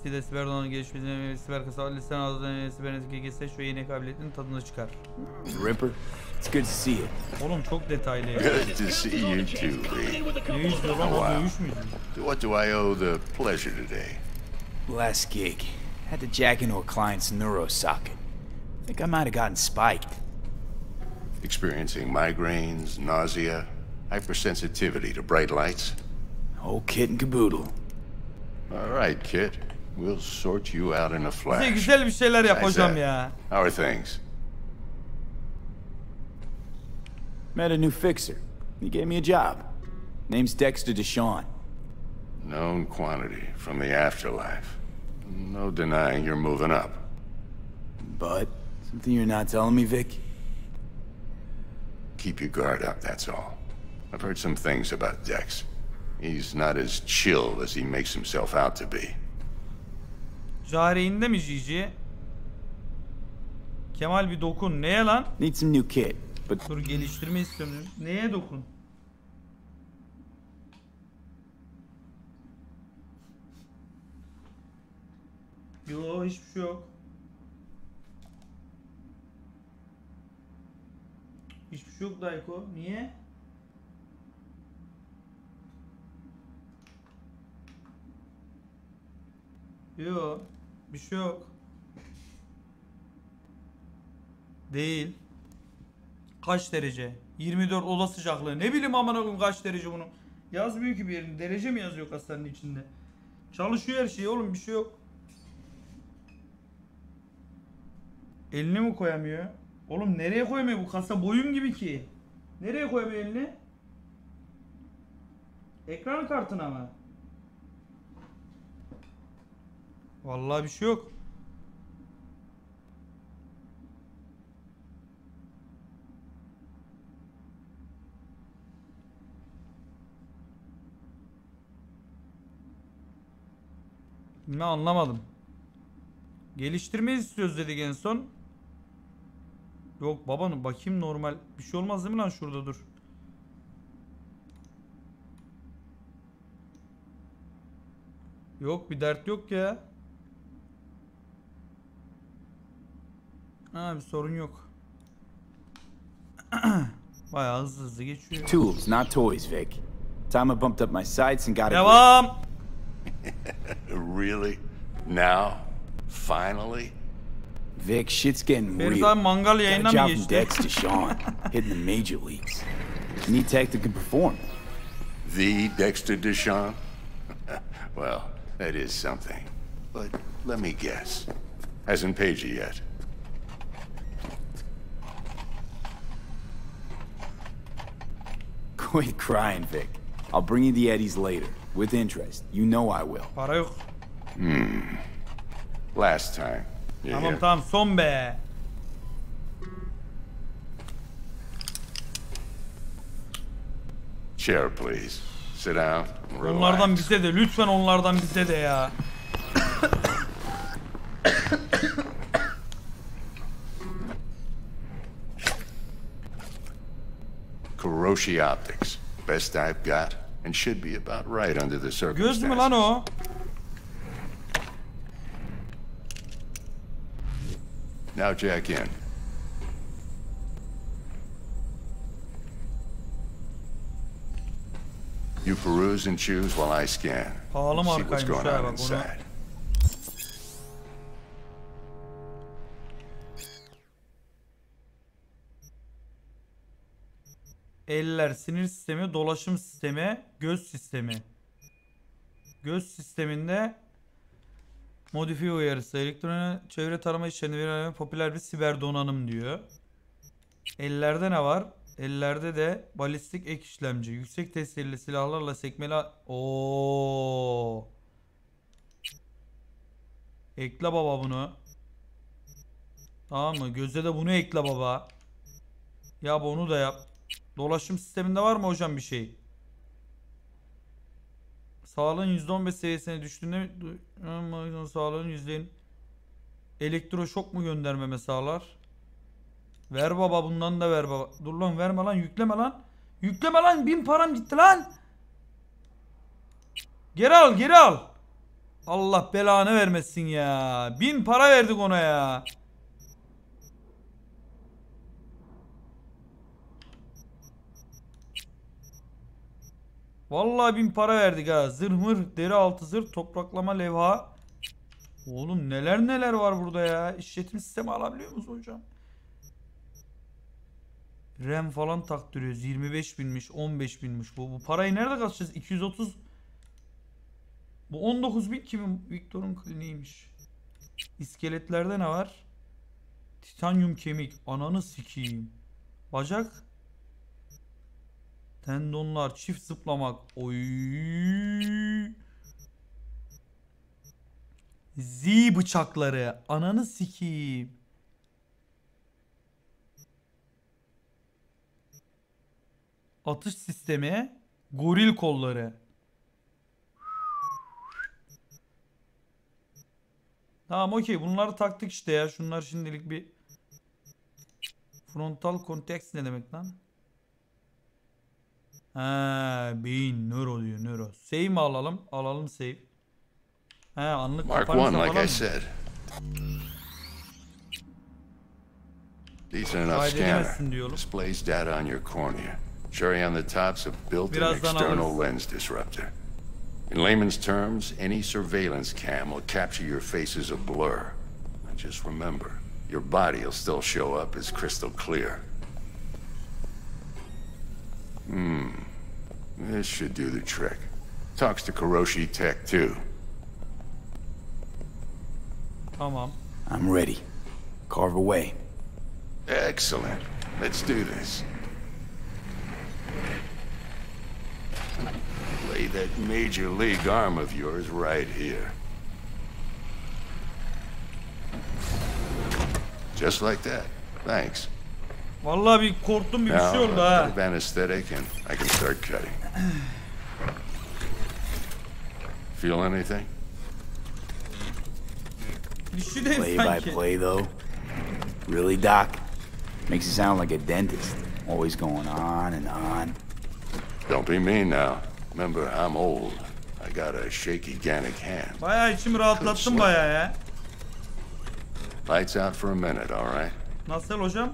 dolayısıyla siber donanım gelişmesine ve siber kasaba listen ağzından sibernetik geseç ve yeni kabiliyetin tadını çıkar. Ripper, it's good to see you. Oğlum çok detaylı ya. Good to see you too, Lee. Ne izliyor lan? O dövüş müydü? What do I owe the pleasure today? Last gig. Had to jack into a client's neuro socket. Think I might have gotten spiked. Experiencing migraines, nausea, hypersensitivity to bright lights? Whole kit and caboodle. All right, kid. We'll sort you out in a Bize flash. güzel bir şeyler yap How's hocam that? ya. How are things? Met a new fixer. He gave me a job. Name's Dexter Deshawn. Known quantity from the afterlife. No denying you're moving up. But something you're not telling me, Vic? Keep your guard up, that's all. I've heard some things about Dex. He's not as chill as he makes himself out to be. Jare'inde mi Gigi? Kemal bir dokun. Neye lan? Need some new kit, but Dur geliştirme istiyorum. Neye dokun? Yo hiçbir şey yok. Hiçbir şey yok Dayko. Niye? Yo bir şey yok. Değil. Kaç derece? 24 oda sıcaklığı. Ne bileyim amına koyayım kaç derece bunu. Yazmıyor ki bir yerinde. Derece mi yazıyor kasanın içinde? Çalışıyor her şey oğlum, bir şey yok. Elini mi koyamıyor? Oğlum nereye koyamıyor bu kasa, boyum gibi ki. Nereye koyamıyor elini? Ekran kartına mı? Vallahi bir şey yok. Ne anlamadım. Geliştirme istiyoruz dedik en son. Yok babanın bakayım, normal bir şey olmaz değil mi lan, şurada dur. Yok bir dert yok ya. Ha bir sorun yok. Bayağı hızlı hızlı geçiyor. tools, not toys, Vic. Time I bumped up my sights and got a Devam. Really? Now? Finally? Vic, shit's getting Ferit real. abi mangal Got a yayına mı job from geçti? Dex to Sean, hitting the major leagues. Need tech that can perform. The Dexter Deshawn? Well, that is something. But let me guess. Hasn't paid you yet. Quit crying, Vic. I'll bring you the eddies later, with interest. You know I will. Para yok. Last time. You Tamam hear? tamam, son be. Chair, please. Sit down. Relax. Onlardan bize de lütfen, onlardan bize de ya. Kuroshi Optics. Best I've got, and should be about right under the circumstances. Göz mü lan o? Now jack in. You peruse and choose while I scan. Pahalı See what's markaymış going ha on bak onu. inside. Eller, sinir sistemi, dolaşım sistemi, göz sistemi. Göz sisteminde modifiye uyarısı, elektronik çevre tarama işlerini veren popüler bir siber donanım diyor. Ellerde ne var? Ellerde de balistik ek işlemci, yüksek tesirli silahlarla sekmeli... Oo. Ekle baba bunu. Tamam mı? Göze de bunu ekle baba. Ya onu da yap. Dolaşım sisteminde var mı hocam bir şey? Sağlığın %15 seviyesine düştüğünde sağlığın %'in elektroşok mu göndermeme sağlar? Ver baba, bundan da ver baba. Dur lan, verme lan, yükleme lan. Yükleme lan, 1000 param gitti lan. Geri al, geri al. Allah belanı vermesin ya. 1000 para verdik ona ya. Vallahi 1000 para verdik ha. Zırh mırh, deri altı zırh, topraklama levha. Oğlum neler neler var burada ya. İşletim sistemi alabiliyor musun hocam? RAM falan taktırıyoruz. 25 binmiş, 15 binmiş. Bu parayı nerede kaçacağız? 230. Bu 19 bin kimin? Victor'un kliniğiymiş. İskeletlerde ne var? Titanyum kemik. Ananı sikeyim. Bacak. Tendonlar, çift zıplamak. Oy. Z bıçakları. Ananı sikeyim. Atış sistemi. Goril kolları. Tamam okey. Bunları taktık işte ya. Şunlar şimdilik bir... Frontal cortex ne demek lan? Ha, beyin, nöro diyor, nöro. Save mi alalım? Alalım save. He, anlık Mark kapanış 1, like yapalım I mı? said. Decent enough Kaydedemezsin scanner. diyorum. Displays data on your cornea. Cherry on the top's a built-in Birazdan external alırız. lens disruptor. In layman's terms, any surveillance cam will capture your face as a blur. And just remember, your body will still show up as crystal clear. This should do the trick. Talks to Kuroshi Tech too. Tamam. I'm ready. Carve away. Excellent. Let's do this. Lay that major league arm of yours right here. Just like that. Thanks. Vallahi bir korktum bir Now, şey oldu a ha. bit of anesthetic and I can start cutting. Feel anything? Dişi değil Play by sanki. play, though. Really, Doc? Makes you sound like a dentist. Always going on and on. Don't be mean now. Remember, I'm old. I got a shaky Gannic hand. Bayağı içimi rahatlattın bayağı ya. Lights out for a minute, all right? Nasıl hocam?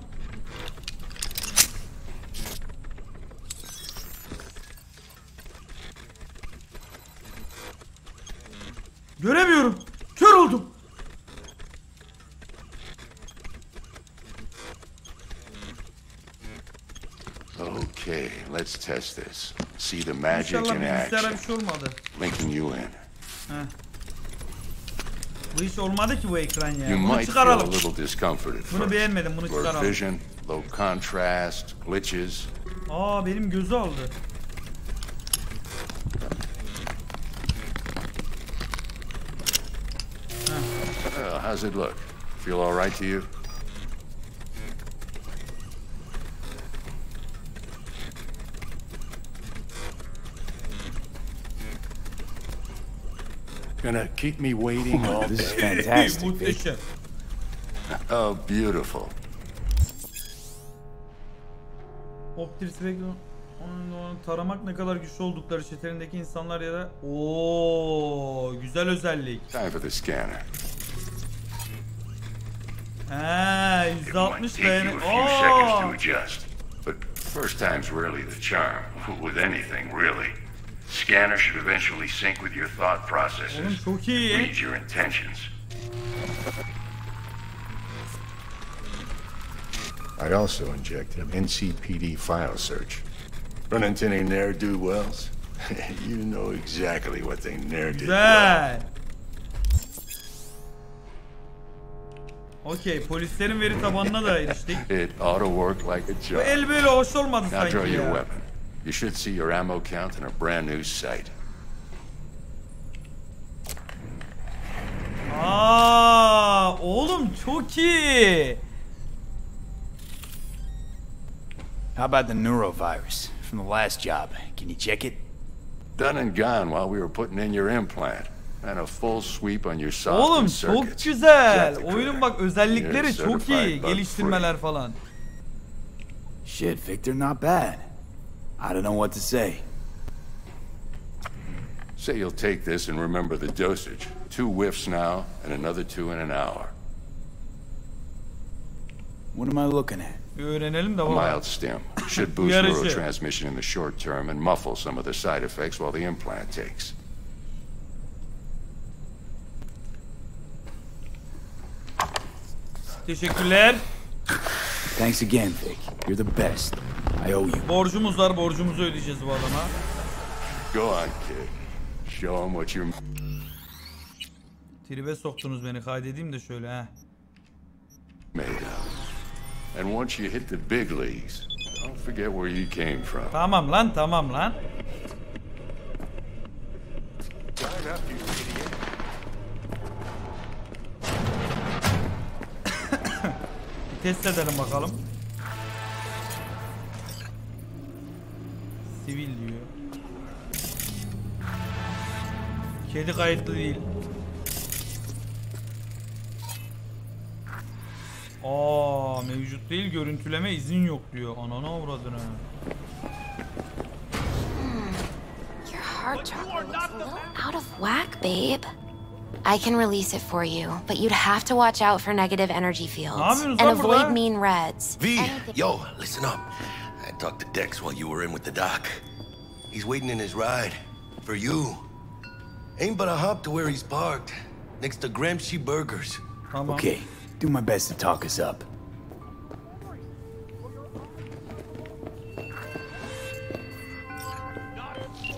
Göremiyorum. Kör oldum. Okay, let's test this. See the magic İnşallah in bilgisayara action. bir şey olmadı. Linking you in. Heh. Bu iş olmadı ki bu ekran ya. You Bunu might feel a çıkaralım. little discomfort at Bunu first. beğenmedim. Bunu Blurred çıkaralım. vision, low contrast, glitches. Aa benim gözü aldı. How's it look? Feel all right to you? Gonna keep me waiting all This is day. fantastic, Vic. Muhteşem. Oh, beautiful. Optiris ve onu taramak ne kadar güçlü oldukları çeterindeki insanlar ya da ooo güzel özellik. Time for the scanner. Ha It might %60 take you dayanık. a few seconds to Aa! adjust, but first time's rarely the charm. With anything, really. Scanner should eventually sync with your thought Oğlum processes. çok iyi. Read your intentions. I also injected NCPD file search. Run into any ne'er-do-wells? You know exactly what they ne'er did well. Güzel. Okey, polislerin veri tabanına da eriştik. It ought to work like a Bu charm. el böyle hoş olmadı Now sanki draw your ya. weapon. You should see your ammo count in a brand new sight. Aa, oğlum çok iyi. How about the neurovirus from the last job? Can you check it? Done and gone while we were putting in your implant. And a full sweep on your soft Oğlum and çok circuits. güzel. Jack the Oyunun critter. bak özellikleri You're çok certified iyi. bug Geliştirmeler falan. Shit, Victor, not bad. I don't know what to say. Say you'll take this and remember the dosage. 2 whiffs now, and another 2 in an hour. What am I looking at? Bir öğrenelim de A baba. mild stim. Should boost Yarışı. neurotransmission in the short term and muffle some of the side effects while the implant takes. Teşekkürler. Thanks again, Vic. You're the best. I owe you. Borcumuz var, borcumuzu ödeyeceğiz bu adama. Go on, kid. Show him what you're Tribe soktunuz beni, kaydedeyim de şöyle he. made of. And once you hit the big leagues, don't forget where you came from. Tamam lan, tamam lan. Line up, you idiot. Bir test edelim bakalım. Sivil diyor. Kedi kayıtlı değil. Aa, mevcut değil, görüntüleme izin yok diyor. Anana avradına. Your heart chakra looks a little out of whack, babe. I can release it for you, but you'd have to watch out for negative energy fields yapıyorsunuz and lan burada? avoid mean reds. V, Anything- yo, listen up. I talked to Dex while you were in with the doc. He's waiting in his ride. For you. Ain't but a hop to where he's parked. Next to Gramsci Burgers. Tamam. Okay, do my best to talk us up.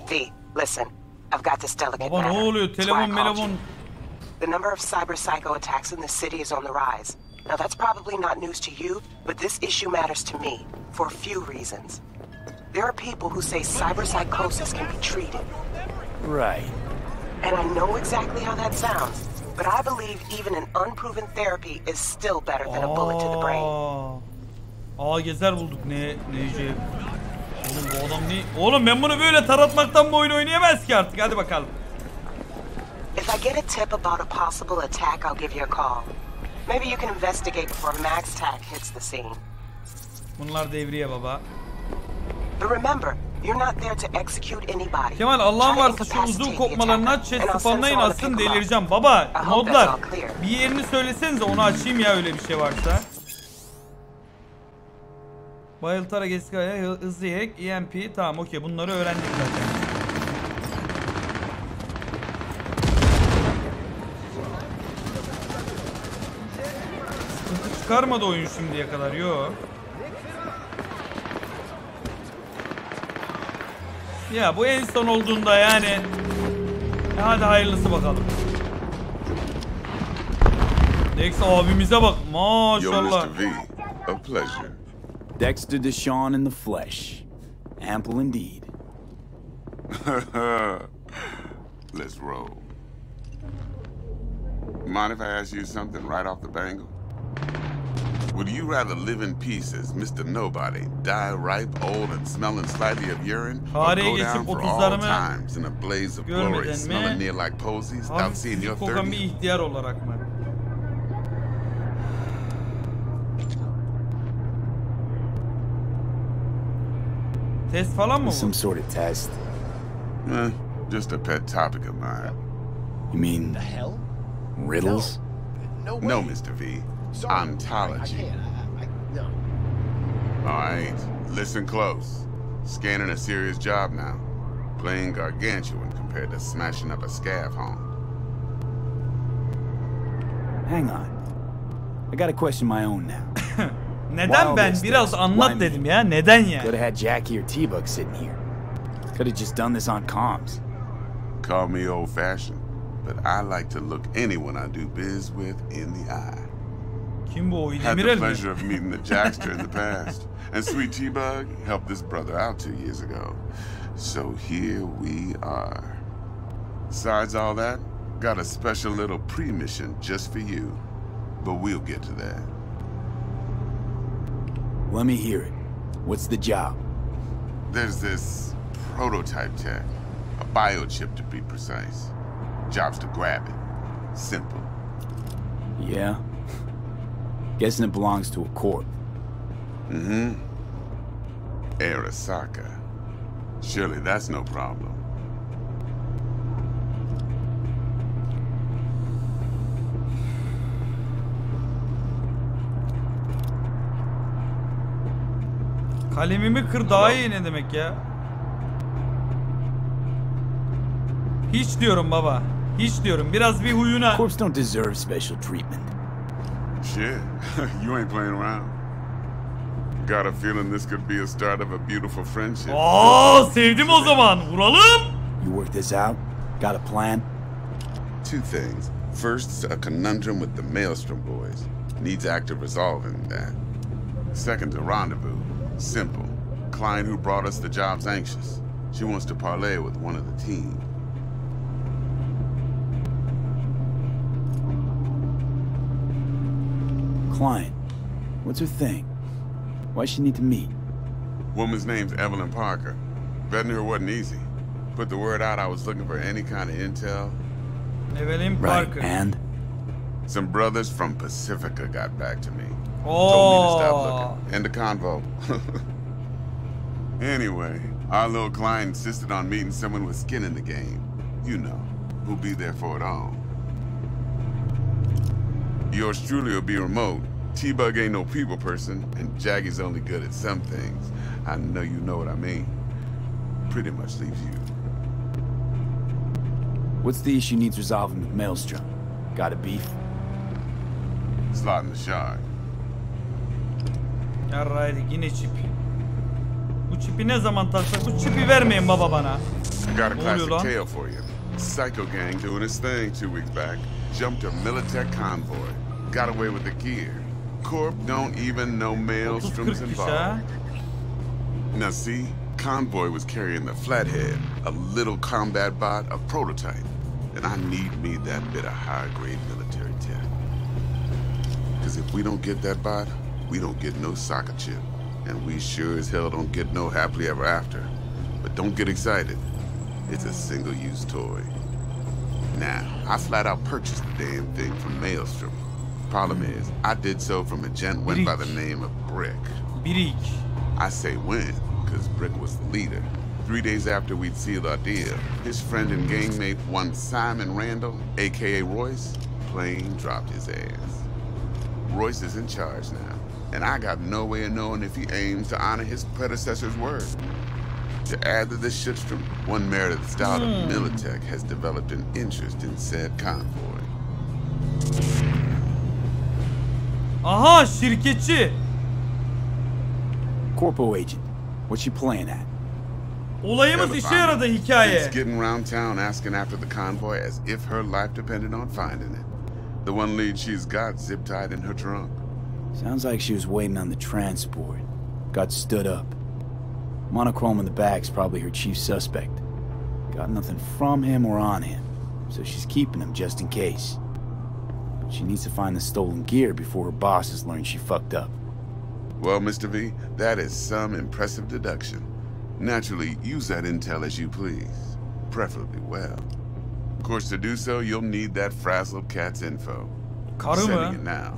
V, listen. I've got this delicate Baba ne matter. oluyor? That's why I Telefon called telefon. you. The number of cyber psycho attacks in the city is on the rise. Now that's probably not news to you, but this issue matters to me for a few reasons. There are people who say cyber psychosis can be treated. Right. And I know exactly how that sounds, but I believe even an unproven therapy is still better than a bullet to the brain. Aa, gezer bulduk neyce. Oğlum bu adam ne? Oğlum ben bunu böyle taratmaktan bu oyunu oynayamaz ki artık. Hadi bakalım. If I get a tip about a possible attack, I'll give you a call. Maybe you can investigate before Max Tack hits the scene. Bunlar devriye baba. But remember, you're not there to execute anybody. Kemal Allah'ın Try to varsa şu incapacitate uzun the kopmalarını attacker, aç, chat and I'll send spamlayın someone to atsın, pick 'em up. delireceğim. Baba I hope modlar that's all clear. bir yerini söylesenize onu açayım ya öyle bir şey varsa. Bayıltara Geskaya hızlı hack EMP tamam okey bunları öğrendik zaten. Sıkıntı çıkarmadı oyun şimdiye kadar yo. Ya bu en son olduğunda yani. Hadi hayırlısı bakalım. Dex abimize bak Yo, maşallah. Mr. V, a pleasure. Dexter Deshawn in the flesh. Ample indeed. Let's roll. Mind if I ask you something right off the bangle? Would you rather live in peace as Mr. Nobody, die ripe, old, and smelling slightly of urine, or Tarihe go geçip down for all 30'larımı times in a blaze of glory, görmeden smelling mi? near like posies, without Hafif seeing your fizik kokan bir 30? ihtiyar olarak mı? Test falan mı bu? Some sort of test. Just a pet topic of mine. You mean riddles? No, Mr. V. Ontology. No. All right, listen close. Scanning a serious job now. Playing gargantuan compared to smashing up a scav home. Hang on. I got a question of my own now. Neden ben biraz anlat dedim ya. Neden ya? Could have had Jackie or T-Bug sitting here. Could have just done this on comms. Call me old-fashioned, but I like to look anyone I do biz with in the eye. Kim bu o? Had the Demirel mi? pleasure of meeting the Jackster in the past, and Sweet T-Bug helped this brother out 2 years ago. So here we are. Besides all that, got a special little pre-mission just for you, but we'll get to that. Let me hear it. What's the job? There's this prototype tech, a biochip to be precise. Job's to grab it. Simple. Yeah? Guessing it belongs to a corp. Mm-hmm. Arasaka. Surely that's no problem. Kalemimi kır daha iyi ne demek ya? Hiç diyorum baba. Hiç diyorum. Biraz bir huyuna. Corps don't deserve special treatment. Shit, you ain't playing around. Got a feeling this could be a start of a beautiful friendship. Aa, sevdim o zaman. Vuralım. You work this out? Got a plan? Two things. First, a conundrum with the Maelstrom boys. Needs active resolving that. Second, a rendezvous. Simple. Client who brought us the job's anxious. She wants to parlay with one of the team. Client. What's her thing? Why's she need to meet? Woman's name's Evelyn Parker. Vetting her wasn't easy. Put the word out I was looking for any kind of intel. Evelyn Right, Parker. and? Some brothers from Pacifica got back to me. Told me to stop Oh. looking. End the convo. Anyway, our little client insisted on meeting someone with skin in the game. You know, who'll be there for it all. Yours truly will be remote. T-Bug ain't no people person, and Jaggy's only good at some things. I know you know what I mean. Pretty much leaves you. What's the issue needs resolving with Maelstrom? Got a beef? Slot in the shard. Yarraydı yine çip. Bu çipi ne zaman taksak? Bu çipi vermeyin baba bana. I got a Ne oluyor classic lan? tale for you. Psycho gang doing its thing 2 weeks back. Jumped a Militech convoy. Got away with the gear. Corp don't even know 30-40 Maelstrom's kişi involved. ha. Now see, convoy was carrying the Flathead, a little combat bot, a prototype. And I need me that bit of high-grade military tech. Because if we don't get that bot, we don't get no soccer chip. And we sure as hell don't get no happily ever after. But don't get excited. It's a single-use toy. Now, I flat out purchased the damn thing from Maelstrom. Problem is, I did so from a gent went by the name of Brick. Birik. I say when, because Brick was the leader. 3 days after we'd sealed our deal, his friend and gangmate, one Simon Randall, aka Royce, plain dropped his ass. Royce is in charge now, and I got no way of knowing if he aims to honor his predecessor's word. To add to this shitstorm, one merit of the style of Militech has developed an interest in said convoy. Aha, şirketçi. Corpo agent. What's she playing at? Olayımız işe yaradı hikaye. It's getting around town asking after the convoy as if her life depended on finding it. The one lead she's got zip-tied in her trunk. Sounds like she was waiting on the transport. Got stood up. Monochrome in the back's probably her chief suspect. Got nothing from him or on him, so she's keeping him just in case. But she needs to find the stolen gear before her bosses learn she fucked up. Well, Mr. V, that is some impressive deduction. Naturally, use that intel as you please. Preferably well. Of course, to do so, you'll need that frazzled cat's info. Karı Sending mı? it now.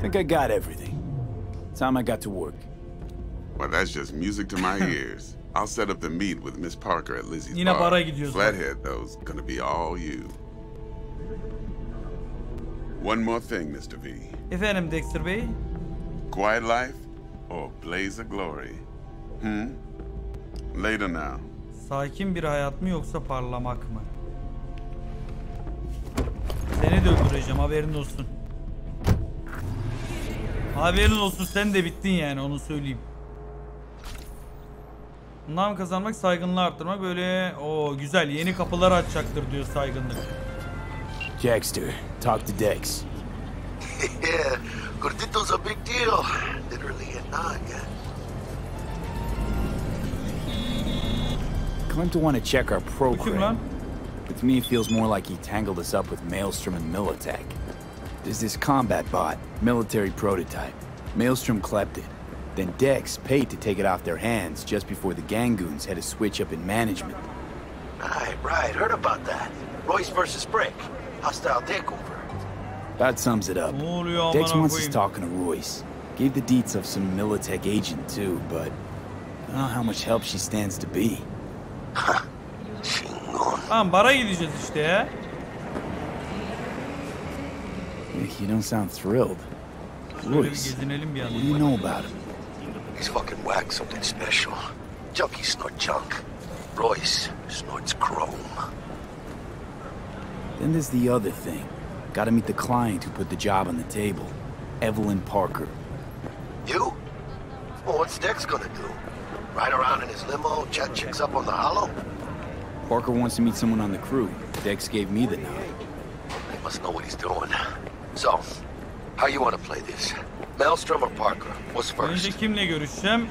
Think I got everything. Time I got to work. Well, that's just music to my ears. I'll set up the meet with Miss Parker at Lizzie's Yine bar. bara gidiyoruz. Flathead, though's gonna be all you. One more thing, Mr. V. Efendim Dexter Bey. Quiet life or blaze of glory? Later now. Sakin bir hayat mı yoksa parlamak mı? Seni de öldüreceğim, haberin olsun. Haberin olsun, sen de bittin yani, onu söyleyeyim. Nam kazanmak, saygınlığı arttırmak, böyle o güzel yeni kapılar açacaktır diyor saygınlık. Jackster, talk to Dex. Yeah, Gordito's a big deal. Literally a naga. Claimed to want to check our Bu kim program, lan? but to me it feels more like he tangled us up with Maelstrom and Militech. There's this combat bot, military prototype. Maelstrom clept it. Then Dex paid to take it off their hands just before the Gangoons had a switch up in management. Right. Heard about that. Royce versus Brick. Hostile takeover. That sums it up. Ne oluyor Dex amına wants us koyayım? talking to Royce. Gave the deets of some Militech agent too, but I don't know how much help she stands to be. Chingon. Tamam, bara gideceğiz işte ya. You don't sound thrilled. Şöyle bir Royce, gezinelim bir what do yandan. you know about him? He's fucking whack something special. Junkies snort junk. Royce snorts chrome. Then there's the other thing. Gotta meet the client who put the job on the table. Evelyn Parker. You? Well, what's Dex gonna do? Ride around in his limo, chat chicks up on the hollow? Parker wants to meet someone on the crew. Dex gave me the nod. He must know what he's doing. So, how you want to play this? Maelstrom or Parker? What's first? Önce kimle görüşeceğim?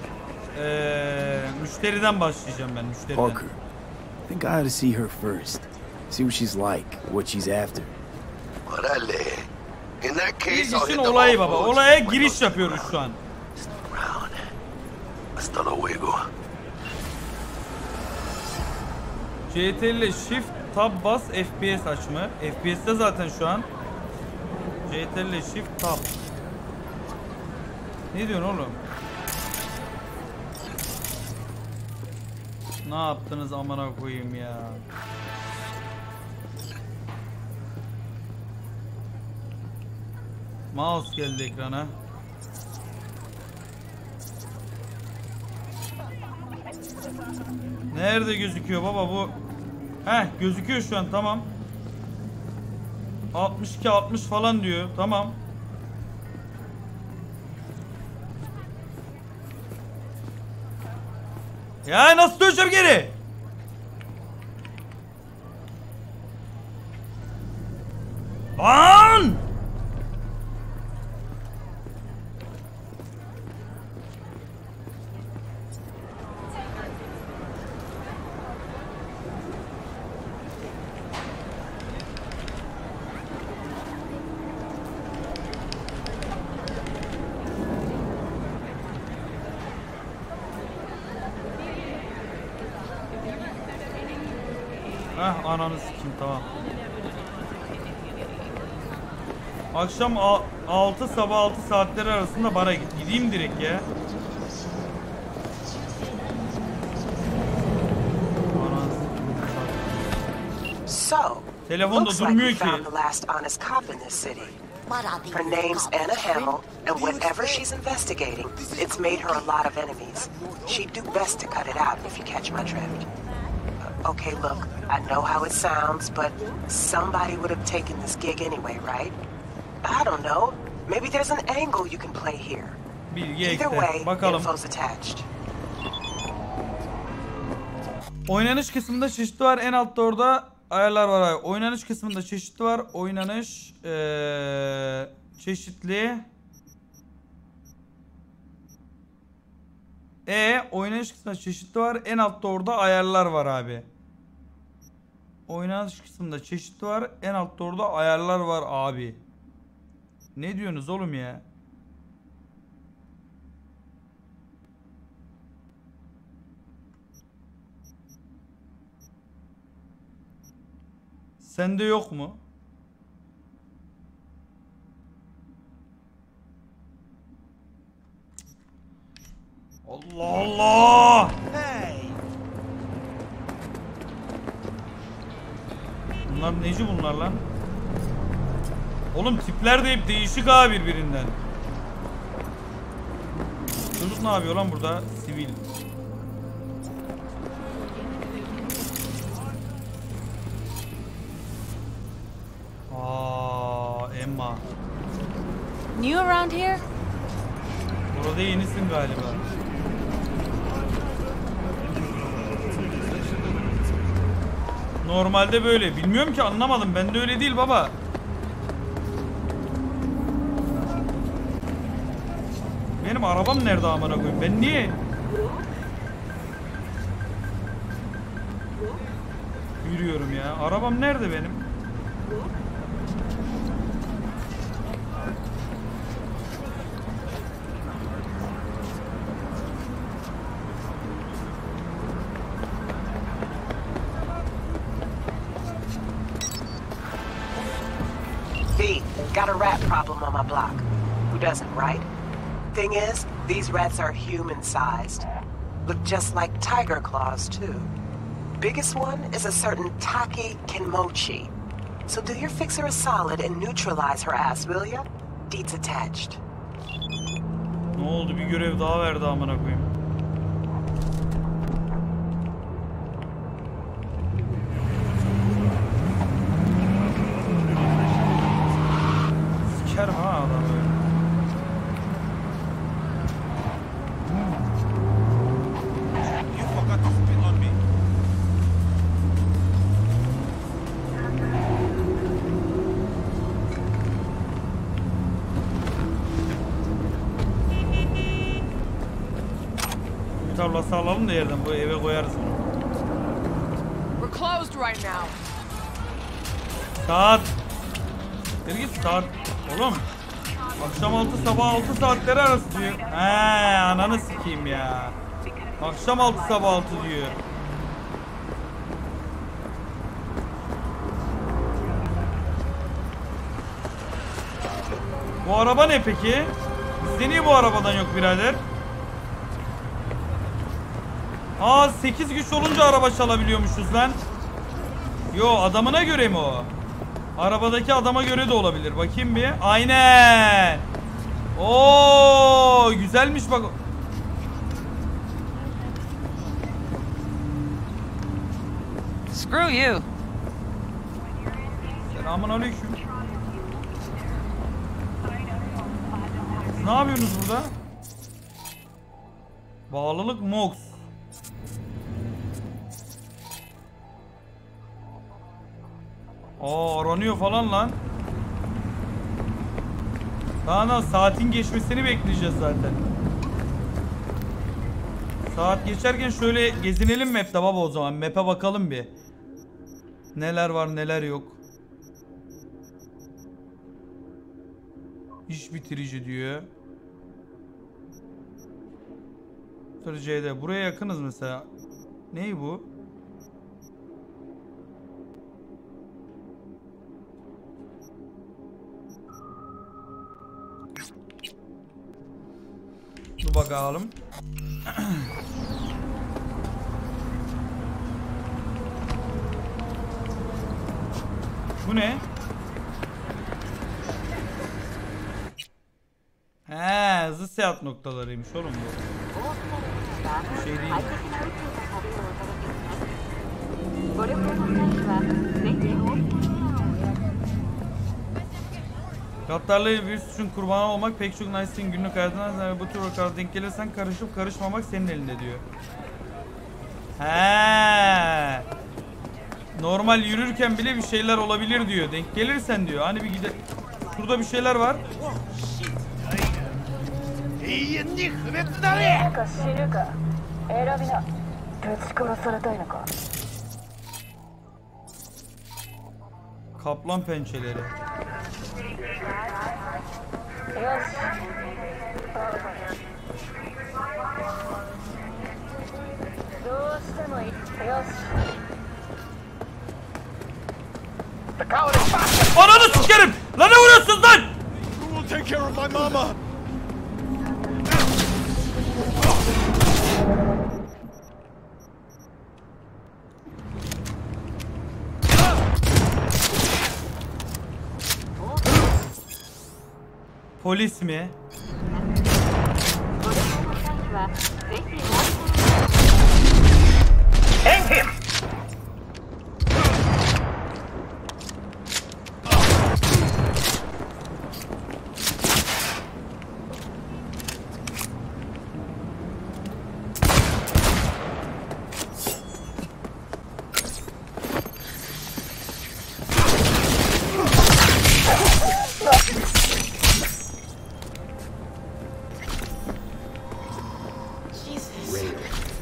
Müşteriden başlayacağım ben, müşteriden. Parker. I think I ought to see her first. See what she's like, what she's after. Orale. In that case, I'll İlk hit işin the olayı Whole baba. Foods Olaya when giriş those yapıyoruz şu an. around. Hasta luego. CTRL Shift Tab bas FPS açma. FPS'te zaten şu an. CTRL Shift Tab. Ne diyorsun oğlum? Ne yaptınız amına koyayım ya? Mouse geldi ekrana. Nerede gözüküyor baba bu? Heh, gözüküyor şu an, tamam. 62 60 falan diyor. Tamam. Ya nasıl döneceğim geri? Lan! Heh, ananı sikeyim, tamam. Akşam 6 sabah 6 saatleri arasında bara gideyim direkt ya. So, Telefonda looks like durmuyor we ki. found the last honest cop in this city. Her name's Anna Hamill, and whatever she's investigating, it's made her a lot of enemies. She'd do best to cut it out if you catch my drift. Okay, look, I know how it sounds, but somebody would have taken this gig anyway, right? I don't know. Maybe there's an angle you can play here. Either way, Bakalım. info's attached. Oynanış kısmında çeşitli var. En altta orada ayarlar var abi. Oynanış kısmında çeşitli var. Oynanış çeşitli. Oynanış kısmında çeşitli var. En altta orada ayarlar var abi. Oynanış kısmında çeşitli var. En altta orada ayarlar var abi. Ne diyorsunuz oğlum ya? Sende yok mu? Allah Allah! Bunlar neci bunlar lan? Oğlum tipler de hep değişik abi birbirinden. Çocuk ne yapıyor lan burada? Sivil. Emma. New around here? Burada yenisin galiba. Normalde böyle. Bilmiyorum ki, anlamadım. Ben de öyle değil baba. Benim arabam nerede amına koyayım? Ben niye? Yürüyorum ya. Arabam nerede benim? Got a rat problem on my block. Who doesn't, right? Thing is, these rats are human-sized. Look just like tiger claws, too. Biggest one is a certain Taki Kenmochi. So do your fixer a solid and neutralize her ass, will ya? Deeds attached. Ne oldu? Bir görev daha verdi amına koyayım. Sikerim ha adam böyle. Tablası alalım da yerden bu eve koyarız. We're closed right now. Saat. Geri git saat. Oğlum. Akşam 6 sabah 6 saatleri arası diyor. He ananı sikeyim ya. Akşam 6 sabah 6 diyor. Bu araba ne peki? Bizde niye bu arabadan yok birader? Aa 8 güç olunca araba çalabiliyormuşuz lan. Yo adamına göre mi o? Arabadaki adama göre de olabilir. Bakayım bir. Aynen. Oo güzelmiş bak. Screw you. Selamünaleyküm. Siz ne yapıyorsunuz burada? Bağlılık Mox. Aa aranıyor falan lan. Daha saatin geçmesini bekleyeceğiz zaten. Saat geçerken şöyle gezinelim map'te baba o zaman. Map'e bakalım bir. Neler var neler yok. İş bitirici diyor. C'de. Buraya yakınız mesela. Ney bu? Dur bakalım. Bu ne? He, hızlı seyahat noktalarıymış oğlum bu. Bir şey değil. Gaddarlığı bir suçun kurbanı olmak pek çok nice'in günlük hayatından bu tür vakalara denk gelirsen karışıp karışmamak senin elinde diyor. He. Normal yürürken bile bir şeyler olabilir diyor. Denk gelirsen diyor. Hani bir gide. Şurada bir şeyler var. Kaplan pençeleri. Ananı sikerim! Lan ne vuruyorsunuz lan? Who will take care of my mama? Polis mi?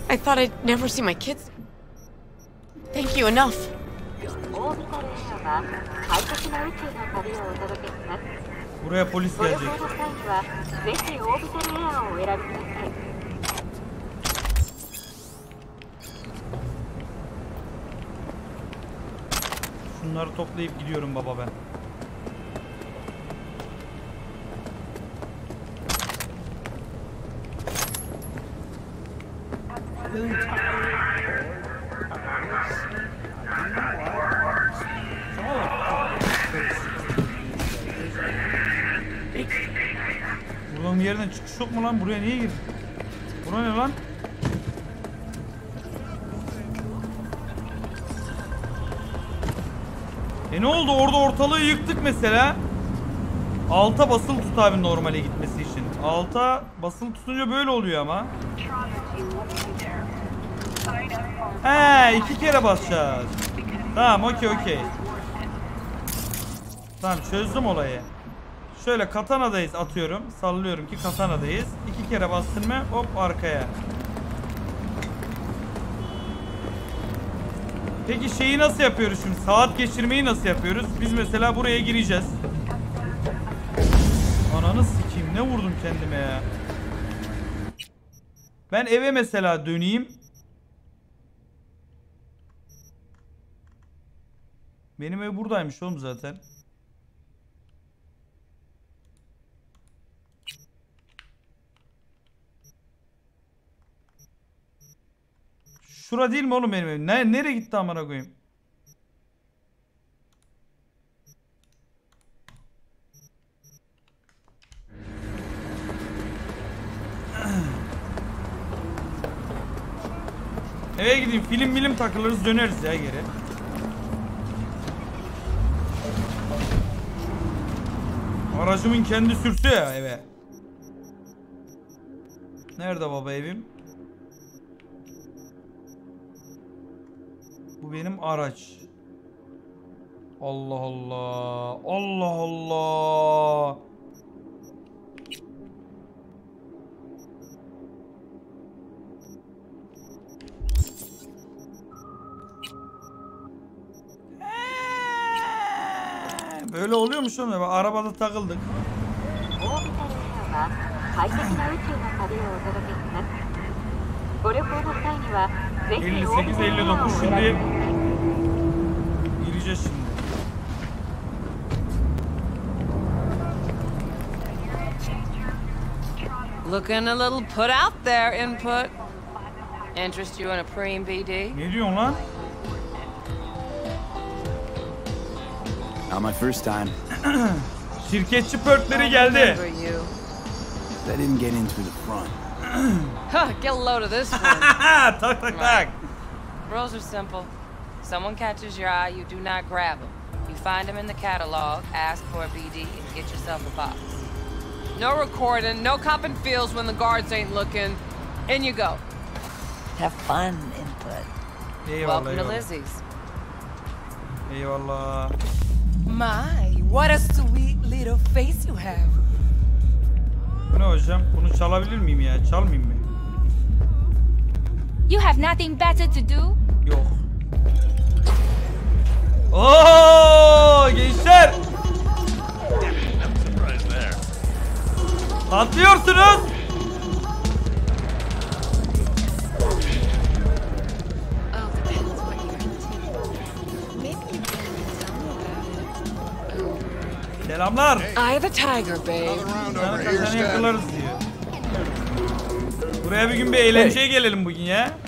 I thought I'd never see my kids. Thank you, enough. Buraya polis gelecek. Şunları toplayıp gidiyorum baba ben. Buradan Olduğum yerden çıkış yok mu lan? Buraya niye girdin? Bura ne lan? Ne oldu? Orada ortalığı yıktık mesela. Alta basılı tut abi normale gitmesi için. Alta basılı tutunca böyle oluyor ama. He, 2 kere basacağız. Tamam, okey. Tamam, çözdüm olayı. Şöyle katanadayız, atıyorum. Sallıyorum ki katanadayız. 2 kere bastın mı hop arkaya. Peki şeyi nasıl yapıyoruz şimdi? Saat geçirmeyi nasıl yapıyoruz? Biz mesela buraya gireceğiz. Ananı sikeyim, ne vurdum kendime ya. Ben eve mesela döneyim. Benim ev buradaymış oğlum zaten. Şura değil mi oğlum benim evim? Nereye gitti amına koyayım? Eve gideyim, film takılırız, döneriz ya geri. Aracımın kendi sürse ya eve. Nerede baba evim? Bu benim araç. Allah Allah. Allah Allah. Böyle oluyormuş oğlum ya. Arabada takıldık. 58-59 şimdi gireceğiz şimdi. Looking a little put out there, input. Interest you in a preem BD? Ne diyorsun lan? Not my first time. Şirketçi perkleri geldi. I didn't get in through the front. Get a load of this one. Tak. Rules are simple. Someone catches your eye, you do not grab them. You find them in the catalog, ask for a BD, and get yourself a box. No recording, no copping feels when the guards ain't looking. In you go. Have fun, input. Eyvallah, Welcome to Lizzie's. Eyvallah. My, what a sweet little face you have. Bu ne hocam? Bunu çalabilir miyim ya? Çalmayayım mı? You have nothing better to do? Yok. Oo, gençler! Patlıyorsunuz! Selamlar. Eye the tiger, babe. Sana yakalarız diyor. Buraya bir gün bir eğlenceye gelelim bugün ya.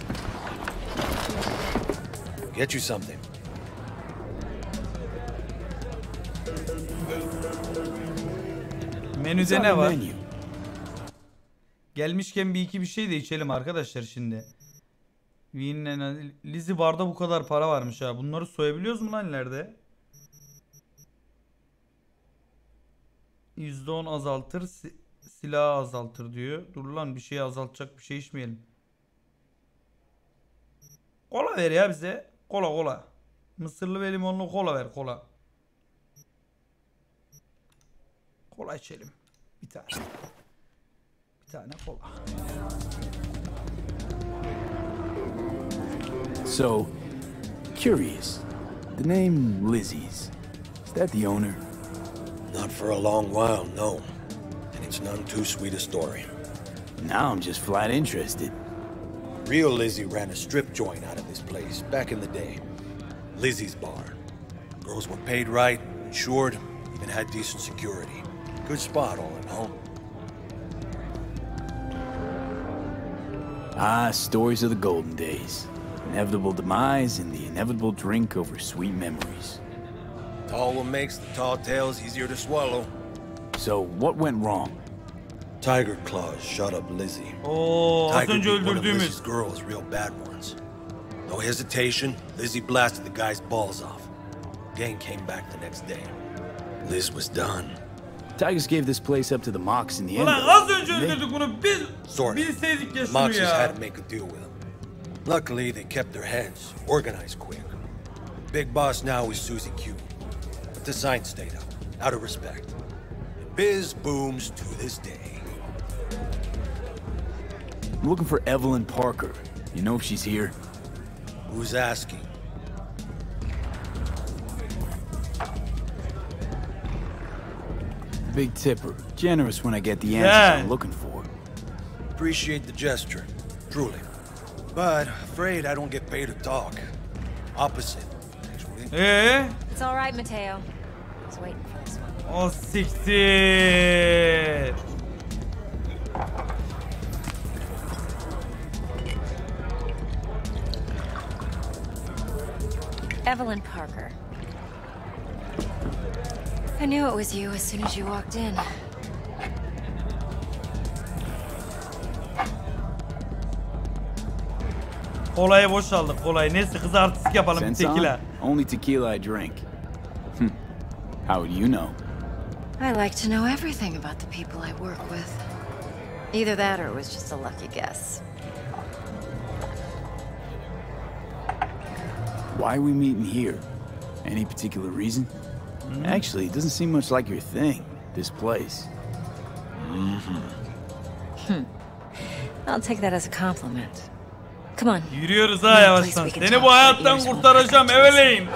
Get you something. Menüde ne var? Gelmişken bir şey de içelim arkadaşlar şimdi. Lizzie barda bu kadar para varmış ha. Bunları soyabiliyoruz mu lan ileride? %10 azaltır, silahı azaltır diyor. Dur lan, bir şey azaltacak bir şey içmeyelim. Kola ver ya bize. Kola. Mısırlı ve limonlu kola ver, kola. Kola içelim. Bir tane kola. So, curious. The name Lizzie's. Is that the owner? Not for a long while, no. And it's none too sweet a story. Now I'm just flat interested. Real Lizzie ran a strip joint out of this place back in the day. Lizzie's Bar. Girls were paid right, insured, even had decent security. Good spot, all in all. Ah, stories of the golden days. Inevitable demise and the inevitable drink over sweet memories. Tall one makes the tall tales easier to swallow. So, what went wrong? Tiger Claws shot up Lizzie. Oo, az Tiger önce beat one of öldürdüğümüz. Lizzie's girls, real bad ones. No hesitation, Lizzie blasted the guy's balls off. Gang came back the next day. Liz was done. Tigers gave this place up to the Mox in the end. Ulan az önce öldürdük bunu. Biz bilseydik ya şunu Moxes ya. had to make a deal with him. Luckily, they kept their heads organized quick. Big boss now is Susie Q. But the sign stayed up, out of respect. And biz booms to this day. I'm looking for Evelyn Parker. You know if she's here? Who's asking? Big tipper. Generous when I get the answers I'm looking for. Appreciate the gesture, truly. But afraid I don't get paid to talk. Opposite, actually. It's all right, Mateo. I was waiting for this one. O siktir. Evelyn Parker. I knew it was you as soon as you walked in. Kolayı boşaldık kolayı. Neyse kız artistik yapalım. Sense Tequila. on? Only tequila I drink. How would you know? I like to know everything about the people I work with. Either that or it was just a lucky guess. Why are we meeting here? Any particular reason? Actually, it doesn't seem much like your thing, this place. I'll take that as a compliment. Come on. Yürüyoruz ha yavaştan. Seni bu hayattan kurtaracağım Evelyn.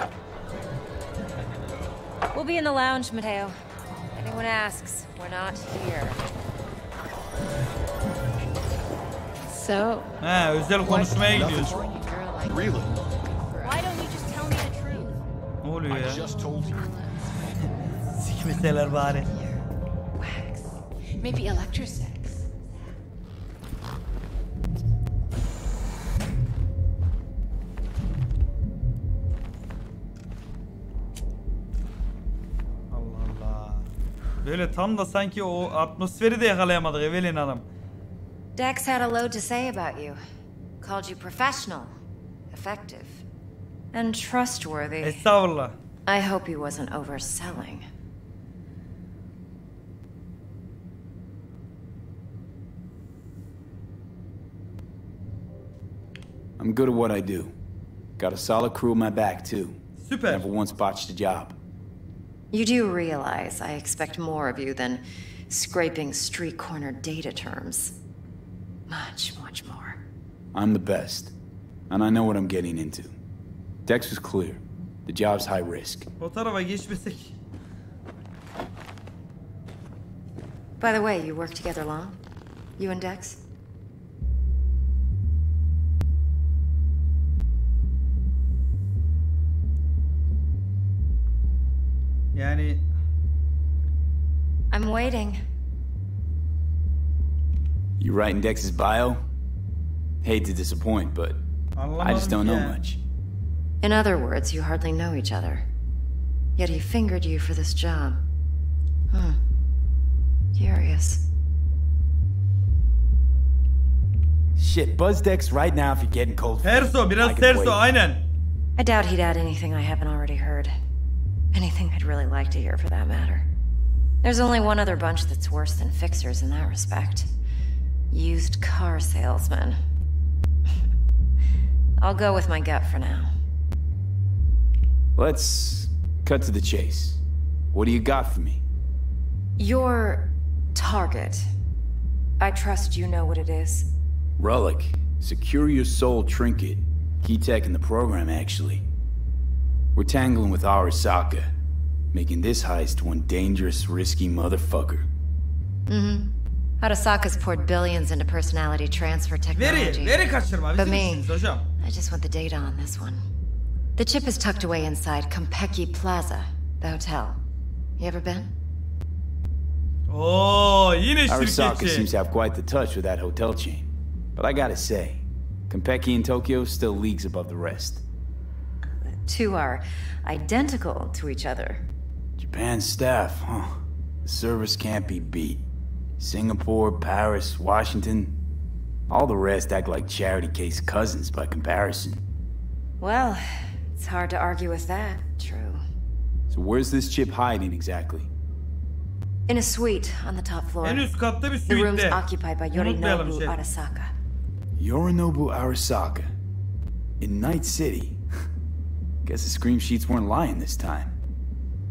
We'll be in the lounge, Mateo. If anyone asks, we're not here. So. He, özel konuşmaya gidiyoruz. Really? Why don't you just tell me the truth? Ne oluyor ya? I just told you. Sikmeseler bari. Wax. Maybe electrosex. Allah Allah. Böyle tam da sanki o atmosferi de yakalayamadık Evelyn Hanım. Dex had a load to say about you. Called you professional, effective, and trustworthy. Estağfurullah. I hope he wasn't overselling. I'm good at what I do. Got a solid crew at my back, too. Super. Never once botched a job. You do realize I expect more of you than scraping street corner data terms. Much, much more. I'm the best. And I know what I'm getting into. Dex was clear. The job's high risk. O tarafa geçmesek. By the way, you work together long? You and Dex? Yani I'm waiting. You writing Dex's bio? Hate to disappoint, but I just don't know much. In other words, you hardly know each other. Yet he fingered you for this job. Curious. Shit, buzz Dex right now if you're getting cold. Terso, biraz terso, aynen. I doubt he'd add anything I haven't already heard. Anything I'd really like to hear, for that matter. There's only one other bunch that's worse than fixers in that respect. Used car salesmen. I'll go with my gut for now. Let's cut to the chase. What do you got for me? Your target. I trust you know what it is. Relic. Secure your soul trinket. Key tech in the program, actually. We're tangling with Arasaka, making this heist one dangerous, risky motherfucker. Arasaka's poured billions into personality transfer technology. Veri kaçırma. But Bizim me, işimiz hocam. I just want the data on this one. The chip is tucked away inside Kompeki Plaza, the hotel. You ever been? Oo, yine Arasaka şirketçi. seems to have quite the touch with that hotel chain. But I gotta say, Kompeki in Tokyo still leagues above the rest. The two are identical to each other. Japan's staff, huh? The service can't be beat. Singapore, Paris, Washington. All the rest act like charity case cousins by comparison. Well, it's hard to argue with that. True. So where's this chip hiding exactly? In a suite on the top floor. En üst katta bir The room's suite'de. occupied by Unutmayalım Yorinobu şey. Arasaka. Yorinobu Arasaka. In Night City. Guess the scream sheets weren't lying this time.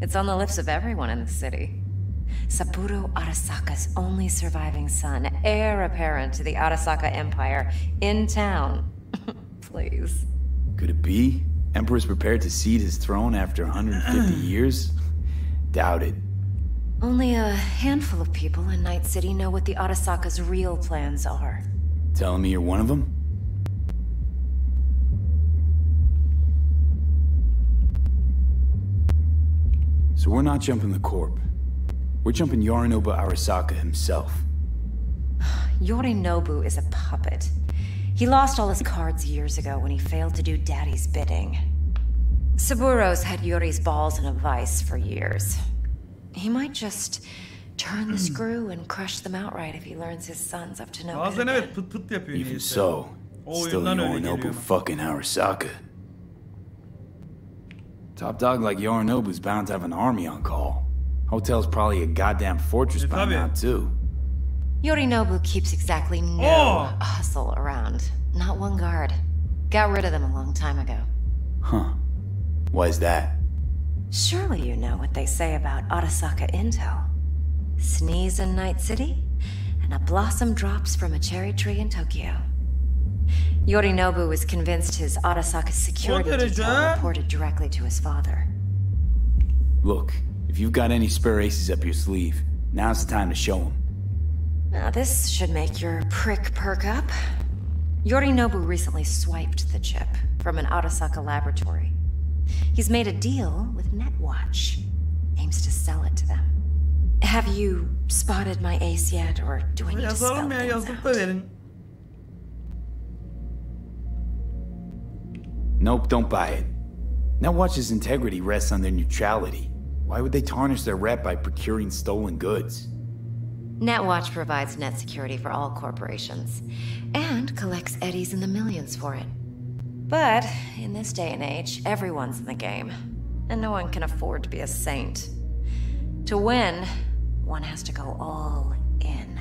It's on the lips of everyone in the city. Saburo Arasaka's only surviving son, heir apparent to the Arasaka Empire, in town. Please. Could it be? Emperor's prepared to cede his throne after 150 years? Doubt it. Only a handful of people in Night City know what the Arasaka's real plans are. Telling me you're one of them? So we're not jumping the corp. We're jumping Yorinobu Arasaka himself. Yorinobu is a puppet. He lost all his cards years ago when he failed to do Daddy's bidding. Saburo's had Yuri's balls in a vice for years. He might just turn the screw and crush them outright if he learns his son's up to no good Bazen again. evet pıt pıt yapıyor Even niyeyse. so, O still oyundan öyle Yorinobu geliyor. fucking Arasaka. Top dog like Yorinobu's bound to have an army on call. Hotel's probably a goddamn fortress by tabii. now, too. Yorinobu keeps exactly no hustle around. Not one guard. Got rid of them a long time ago. Huh. Why is that? Surely you know what they say about Arasaka intel. Sneeze in Night City, and a blossom drops from a cherry tree in Tokyo. Yorinobu was convinced his Arasaka security detail reported directly to his father. Look, if you've got any spare aces up your sleeve, now's the time to show them. Now this should make your prick perk up. Yorinobu recently swiped the chip from an Arasaka laboratory. He's made a deal with Netwatch. Aims to sell it to them. Have you spotted my ace yet, or do I need to spell Yazalım ya, things yazıp out? da verin. Nope, don't buy it. Netwatch's integrity rests on their neutrality. Why would they tarnish their rep by procuring stolen goods? Netwatch provides net security for all corporations, and collects eddies in the millions for it. But, in this day and age, everyone's in the game, and no one can afford to be a saint. To win, one has to go all in.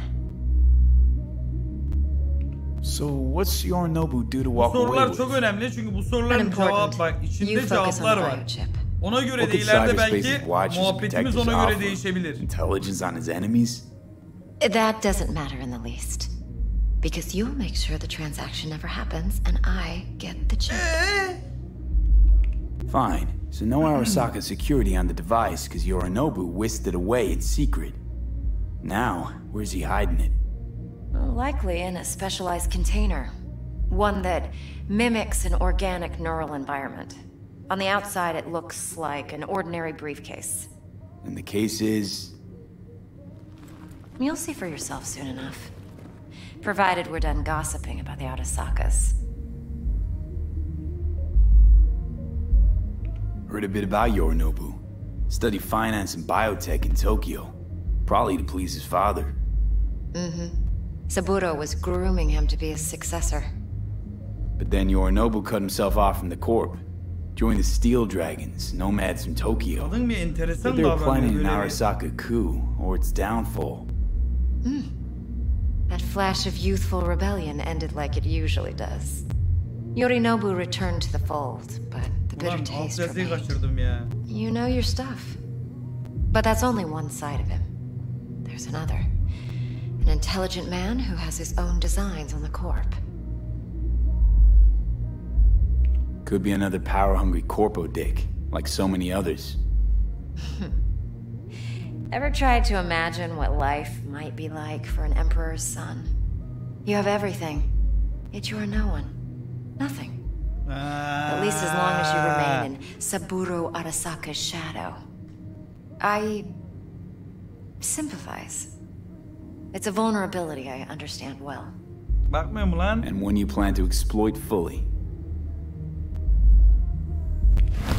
So what's Yorinobu do to Bu walk away sorular with? çok önemli çünkü bu soruların cevap bak You içinde focus on cevaplar the var. biochip. Ona göre What de could ileride cyberspace's belki watches and muhabbetimiz protectors ona göre offer? değişebilir. Intelligence on his enemies? That doesn't matter in the least. Because you'll make sure the transaction never happens, and I get the chip. Fine. So no Arasaka security on the device because Yorinobu whisked it away in secret. Now, where's he hiding it? Well, likely in a specialized container. One that mimics an organic neural environment. On the outside, it looks like an ordinary briefcase. And the case is... You'll see for yourself soon enough. Provided we're done gossiping about the Arasakas. Heard a bit about Yorinobu. Studied finance and biotech in Tokyo. Probably to please his father. Mm-hmm. Saburo was grooming him to be his successor. But then Yorinobu cut himself off from the corp. Joined the Steel Dragons, nomads from Tokyo. Kadın bir enteresan But they were planning an davranıyor. Arasaka coup, or its downfall. That flash of youthful rebellion ended like it usually does. Yorinobu returned to the fold, but the bitter Ulan alt taste yazıyı remained. kaçırdım ya. You know your stuff. But that's only one side of him. There's another. An intelligent man who has his own designs on the corp. Could be another power-hungry corpo dick, like so many others. Ever tried to imagine what life might be like for an emperor's son? You have everything, yet you are no one. Nothing. At least as long as you remain in Saburo Arasaka's shadow. I sympathize. It's a vulnerability I understand well. Bakmıyor mu lan? And one you plan to exploit fully.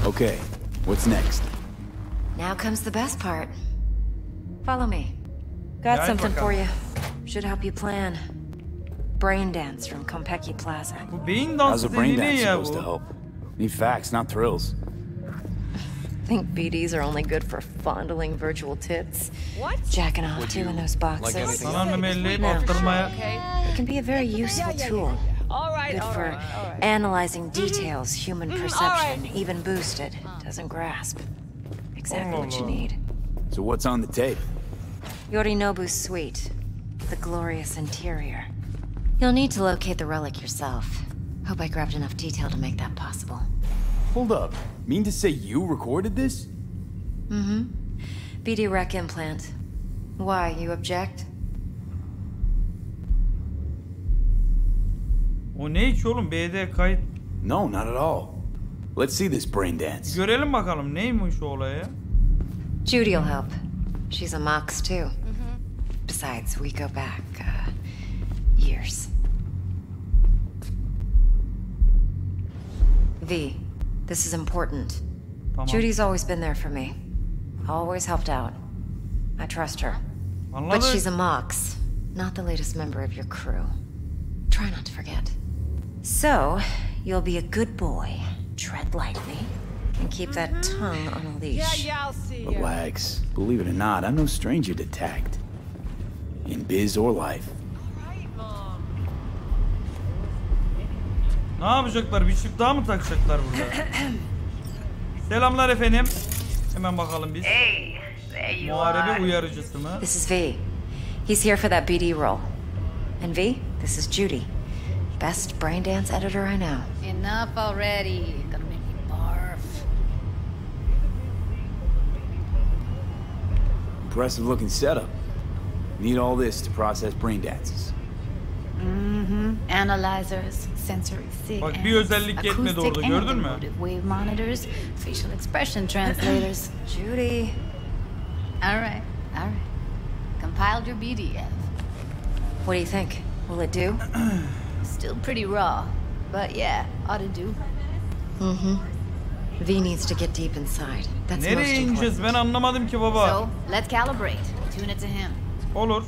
Okay, what's next? Now comes the best part. Follow me. Got something for you. Should help you plan. Brain dance from Konpeki Plaza. Bu beyin How's dansı a brain dediği ne dance ya supposed to bu? help? Need facts, not thrills. Think BDs are only good for fondling virtual tits? What? Jacking off to in those boxes. Sanal elleyip attırmaya. It can be a very useful tool. Good for analyzing details human perception, even boosted, doesn't grasp. Exactly what you need. So what's on the tape? Yorinobu's suite. The glorious interior. You'll need to locate the relic yourself. Hope I grabbed enough detail to make that possible. Hold up. Mean to say you recorded this? Mm-hmm. BD rec implant. Why, you object? O ne ki oğlum? BD kayıt. No, not at all. Let's see this brain dance. Görelim bakalım neymiş o olay ya. Judy'll help. She's a Mox too. Besides, we go back, years. V, this is important. Tamam. Judy's always been there for me. Always helped out. I trust her. Anladım. But she's a Mox, not the latest member of your crew. Try not to forget. So, you'll be a good boy, tread lightly, and keep that tongue on a leash. I'll see ya. Relax. Believe it or not, I'm no stranger to tact. In biz or life. Ne yapacaklar? Bir çift daha mı takacaklar burada? Selamlar efendim. Hemen bakalım biz. Muharebe uyarıcısı mı? This is V. He's here for that BD role. And V, this is Judy. Best brain dance editor I know. Enough already. Gonna make me barf. Impressive looking setup. Need all this to process brain dances. Analyzers, sensory sig Bak bir özellik yetmedi orada, gördün mü? Wave monitors, facial expression translators. Judy. All right. Compiled your BDF. What do you think? Will it do? Still pretty raw, but yeah, ought to do. V needs to get deep inside. That's most Nereye ineceğiz? important. Ben anlamadım ki baba. So, let's calibrate. Tune it to him. Olur.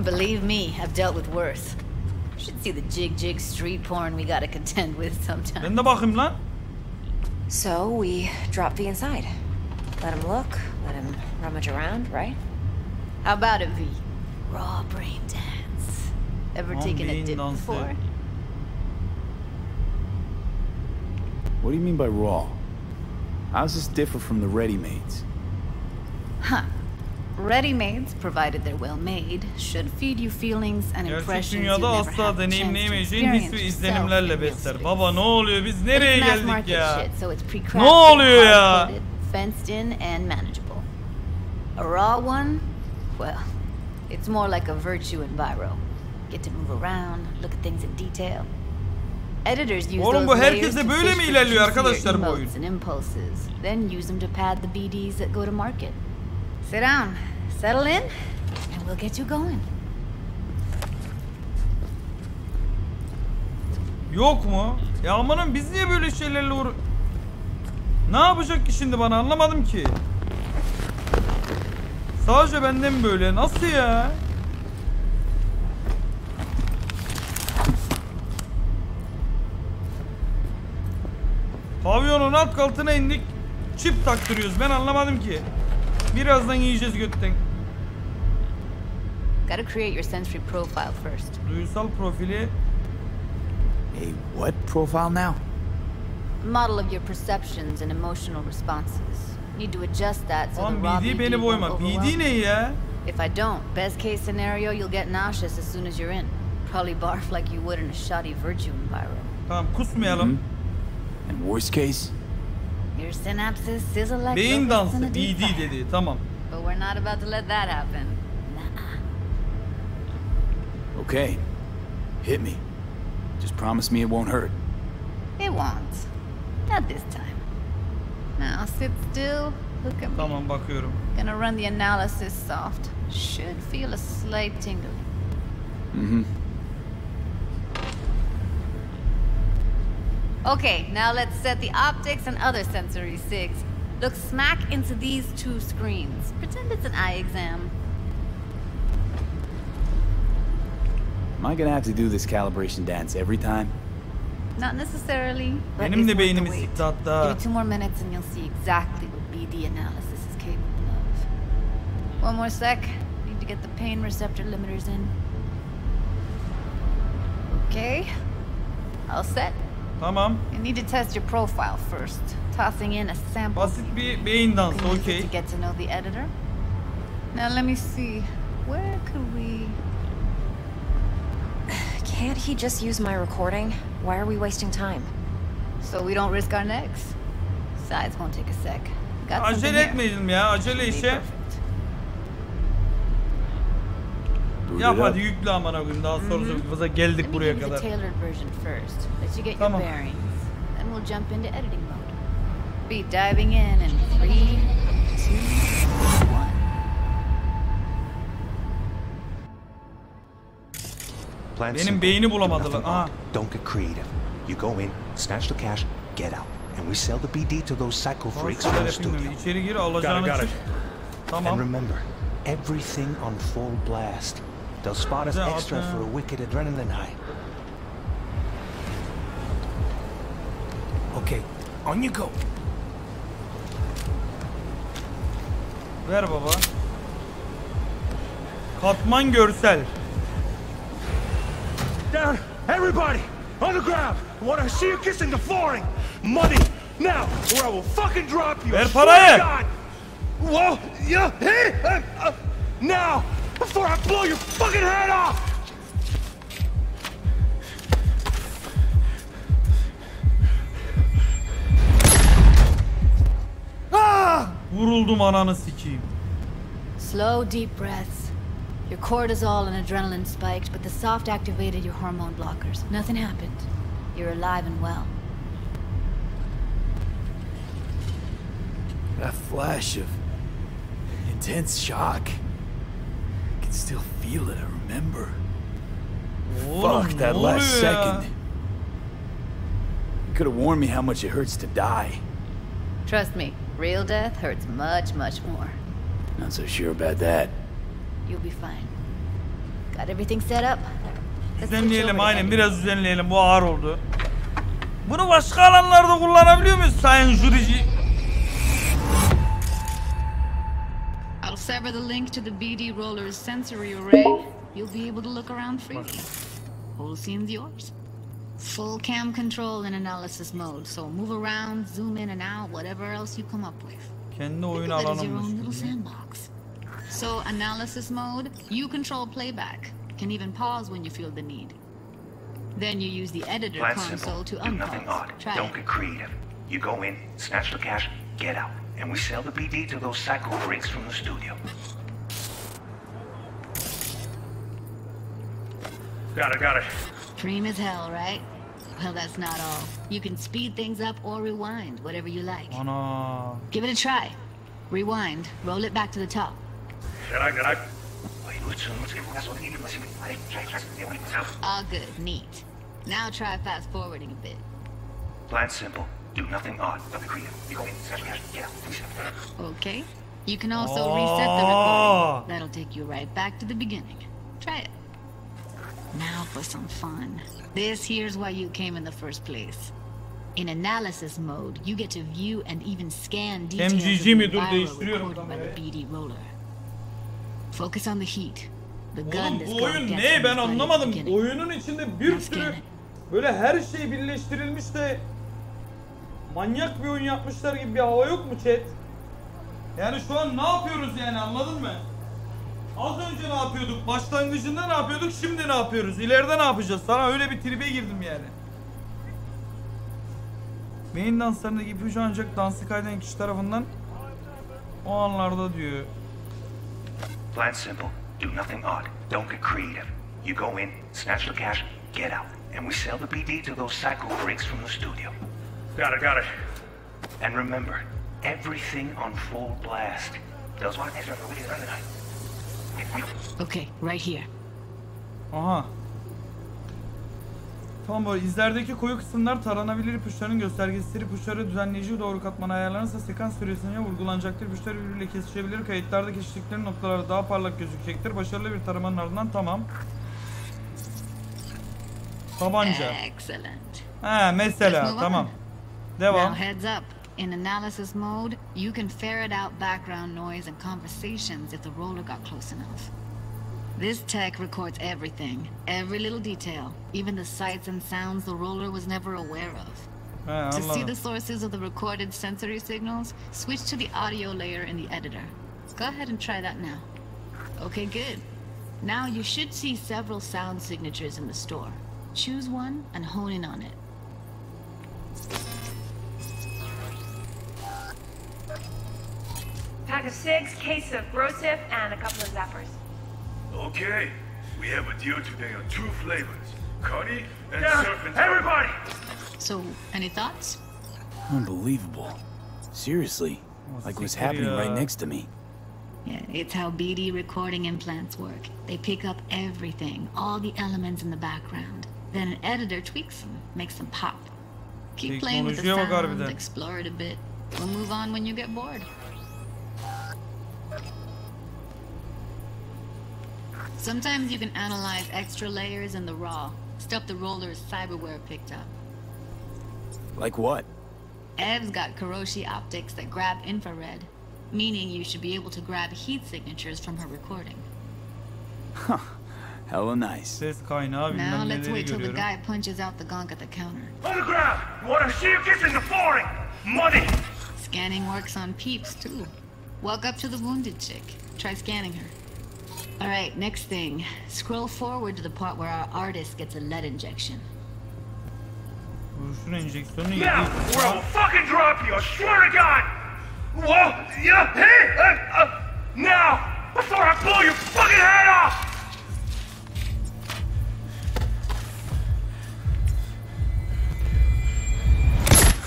Believe me, I've dealt with worse. Should see the jig street porn we gotta contend with sometimes. Ben de bakayım lan. So we drop V inside. Let him look, let him rummage around, right? How about it, V? Raw brain dance. Ever taken a dip before? What do you mean by raw? How's this differ from the ready-mades? Huh. Ready-mades, provided they're well made, should feed you feelings and Gerçek impressions you dünyada never asla had the chance to deneyimleyemeyeceğin his experience ve yourself izlenimlerle in real besler. space. Baba ne oluyor? Biz nereye It's mass geldik market ya? shit, so it's pre-crafted, Ne oluyor ya? hard-coded, fenced in, and manageable. A raw one, well, it's more like a virtue in Viro. Get to move around, look at things in detail. Editors use Oğlum bu those layers herkese to böyle fish mi for ilerliyor juicier arkadaşlar bu oyun? emotes and impulses, then use them to pad the BDs that go to market. Sit down, settle in, and we'll get you going. Yok mu? Ya amanın biz niye böyle şeylerle Ne yapacak ki şimdi bana, anlamadım ki. Sadece benden mi böyle? Nasıl ya? Pavyonun alt katına indik. Çip taktırıyoruz. Ben anlamadım ki. Birazdan yiyeceğiz götten. Gotta create your sensory profile first. Duysal profili. A what profile now? Model of your perceptions and emotional responses. Need to adjust that so the Lan raw BD BD beni won't boyma. overwhelm BD ne you. ya? If I don't, best case scenario, you'll get nauseous as soon as you're in. Probably barf like you would in a shoddy virtue environment. Tamam kusmayalım. And worst case? Your synapses sizzle like Beyin locusts in dansı a deep BD fryer. dedi. Tamam. But we're not about to let that happen. Okay. Hit me. Just promise me it won't hurt. It won't. Not this time. Now sit still, look at me. Tamam bakıyorum. Gonna run the analysis soft. Should feel a slight tingling. Okay, now let's set the optics and other sensory sigs. Look smack into these two screens. Pretend it's an eye exam. Am I gonna have to do this calibration dance every time? Not necessarily. But Benim de it's worth the beynimi wait. sikti hatta. Give it 2 more minutes and you'll see exactly what BD analysis is capable of. 1 more sec. Need to get the pain receptor limiters in. Okay. All set. Tamam. You need to test your profile first. Tossing in a sample. Basit bir beyin dansı, okay. To get to know the editor. Now let me see. Where could we... Can't he just use my recording? Why are we wasting time? So we don't risk our necks. Besides, won't take a sec. Got something Acele here. etmeyelim ya, acele işe. Boot Yap it up. hadi yükle amına koyayım, daha sonra geldik Let me buraya give you the kadar. tailored version first. Let you get Tamam. your bearings. Then we'll jump into editing mode. Be diving in 3, 2, 1. Benim beyni bulamadılar. Aha. Don't get creative. You go in, snatch the cash, get out, and we sell the BD to those psycho freaks from the studio. İçeri gir, alacağını çık. Tamam. And remember, everything on full blast. They'll spot us extra for a wicked adrenaline high. Okay, on you go. Ver baba. Katman görsel. Down, everybody, on the ground. I want to see you kissing the flooring. Money, now, or I will fucking drop you. Ver parayı. Whoa, yeah, hey, now, before I blow your fucking head off. Ah! Vuruldum ananı sikeyim. Slow, deep breaths. Your cortisol and adrenaline spiked, but the soft activated your hormone blockers. Nothing happened. You're alive and well. That flash of intense shock. I can still feel it, I remember. Fuck, that last second. You could have warned me how much it hurts to die. Trust me, real death hurts much, much more. Not so sure about that. You'll be fine. Got everything set up? Düzenleyelim, aynen biraz düzenleyelim, bu ağır oldu. Bunu başka alanlarda kullanabiliyor muyuz sayın jürici? I'll sever the link to the BD roller's sensory array. You'll be able to look around freely. Whole scene's yours. Full cam control in analysis mode, so move around, zoom in and out, whatever else you come up with. Kendi oyun Think of it as your alanımmış. own little sandbox. So analysis mode, you control playback. Can even pause when you feel the need. Then you use the editor Plan console simple. to Do nothing unpause. odd. Try Don't it. get creative. You go in, snatch the cash, get out, and we sell the BD to those psycho freaks from the studio. Got it. Dream as hell, right? Well, that's not all. You can speed things up or rewind, whatever you like. Ana. Give it a try. Rewind, roll it back to the top. All good, neat. Now try fast forwarding a bit. Plan simple. Do nothing odd. Don't be creative. You go in, snatch the cash, get out. Okay. You can also reset the recording. That'll take you right back to the beginning. Try it. Now for some fun. This here's why you came in the first place. In analysis mode, you get to view and even scan details of the viral recorded by the BD roller. Focus on the heat. The gun this Oğlum bu girl oyun gets ne? from Ben the anlamadım. beginning. Oyunun içinde bir sürü böyle her şey birleştirilmiş de manyak bir oyun yapmışlar gibi bir hava yok mu chat? Yani şu an ne yapıyoruz yani, anladın mı? Az önce ne yapıyorduk? Başlangıcında ne yapıyorduk? Şimdi ne yapıyoruz? İleride ne yapacağız? Sana öyle bir tribe girdim yani. Beyin danslarındaki ipucu ancak dansı kaydeden kişi tarafından o anlarda diyor. Plan simple. Do nothing odd. Don't get creative. You go in, snatch the cash, get out, and we sell the BD to those psycho freaks from the studio. Got it. And remember, everything on full blast. Those want extra for wicked adrenaline high. Okay, right here. Aha. Tamam, böyle izlerdeki koyu kısımlar taranabilir, ipuçlarının göstergesidir, ipuçları düzenleyici doğru katmana ayarlanırsa sekans süresince vurgulanacaktır, ipuçları birbiriyle kesişebilir, kayıtlarda kesiştikleri noktaları daha parlak gözükecektir, başarılı bir taramanın ardından tamam. Tabanca. Excellent. Ha mesela tamam. Devam. Now heads up. In analysis mode, you can ferret out background noise and conversations if the roller got close enough. This tech records everything, every little detail, even the sights and sounds the roller was never aware of. To see the sources of the recorded sensory signals, switch to the audio layer in the editor. Go ahead and try that now. Okay, good. Now you should see several sound signatures in the store. Choose one and hone in on it. Pack of 6, case of Brosif, and a couple of zappers. Okay, we have a deal today on 2 flavors, Connie and Serpent. Everybody! So, any thoughts? Unbelievable. Seriously, like what's happening right next to me. Yeah, it's how BD recording implants work. They pick up everything, all the elements in the background. Then an editor tweaks them, makes them pop. Keep playing with the sound, explore it a bit. We'll move on when you get bored. Sometimes you can analyze extra layers in the raw, stuff the roller's cyberware picked up. Like what? Ev's got Kiroshi optics that grab infrared, meaning you should be able to grab heat signatures from her recording. Huh. Hella nice. Now let's wait till the guy punches out the gonk at the counter. On the ground! Wanna see you kissing the flooring! Money! Scanning works on peeps, too. Walk up to the wounded chick. Try scanning her. Alright, next thing. Scroll forward to the part where our artist gets a lead injection. Now, or I will fucking drop you, I swear to God! Whoa! Yeah! Hey! Now! Before I blow your fucking head off!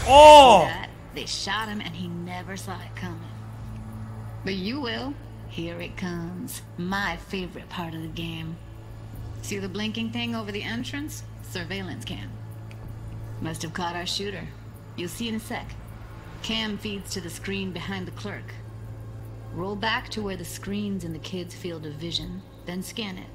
Oh! They shot him and he never saw it coming. But you will. Here it comes. My favorite part of the game. See the blinking thing over the entrance? Surveillance cam. Must have caught our shooter. You'll see in a sec. Cam feeds to the screen behind the clerk. Roll back to where the screen's in the kid's field of vision, then scan it.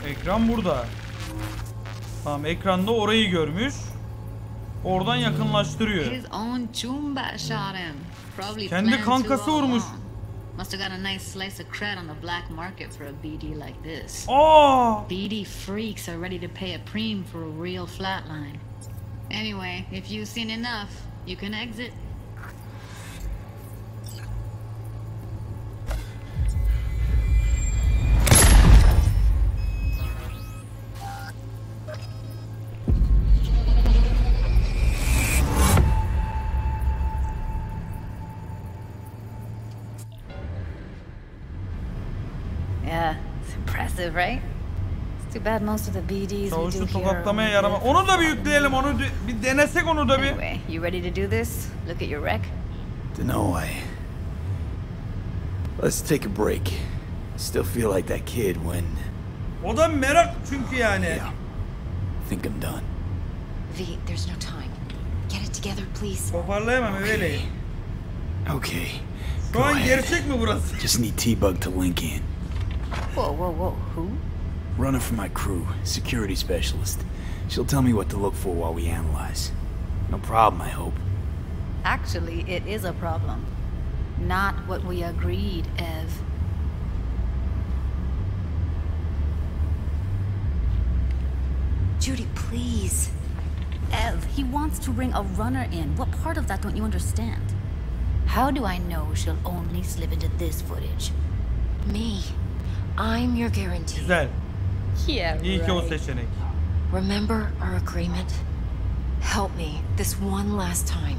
Ekran burada. Tamam, ekranda orayı görmüş. Oradan yakınlaştırıyor. Kendi kankası vurmuş. Must have got a nice slice of cred on the black market for a BD like this. Oh! BD freaks are ready to pay a preem for a real flatline. Anyway, if you've seen enough, you can exit. Yeah, it's impressive, right? It's too bad most of the BDs we do here tokatlamaya yaramaz. Onu da bir yükleyelim, onu bir denesek onu da bir. Anyway, you ready to do this? Look at your rec. Dunno, let's take a break. Still feel like that kid when. O da merak çünkü yani. Yeah. Think I'm done. V, there's no time. Get it together, please. Toparlayamam öyle. Okay. Şu an gerçek mi burası? Just need T-Bug to link in. Whoa, who? Runner for my crew, security specialist. She'll tell me what to look for while we analyze. No problem, I hope. Actually, it is a problem. Not what we agreed, Ev. Judy, please. Ev, he wants to bring a runner in. What part of that don't you understand? How do I know she'll only slip into this footage? Me. I'm your guarantee. Güzel. Yeah, İyi ki o seçenek. Remember our agreement? Help me this one last time.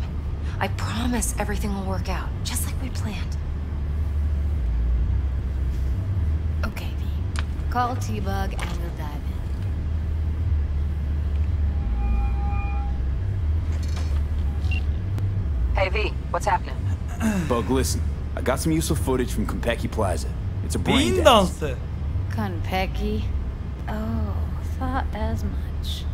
I promise everything will work out, just like we planned. Okay, V. Call T-Bug and we'll dive in. Hey V, what's happening? Bug, listen. I got some useful footage from Konpeki Plaza. It's a brain Beyin dance. dansı. Konpeki? Oh, thought as much.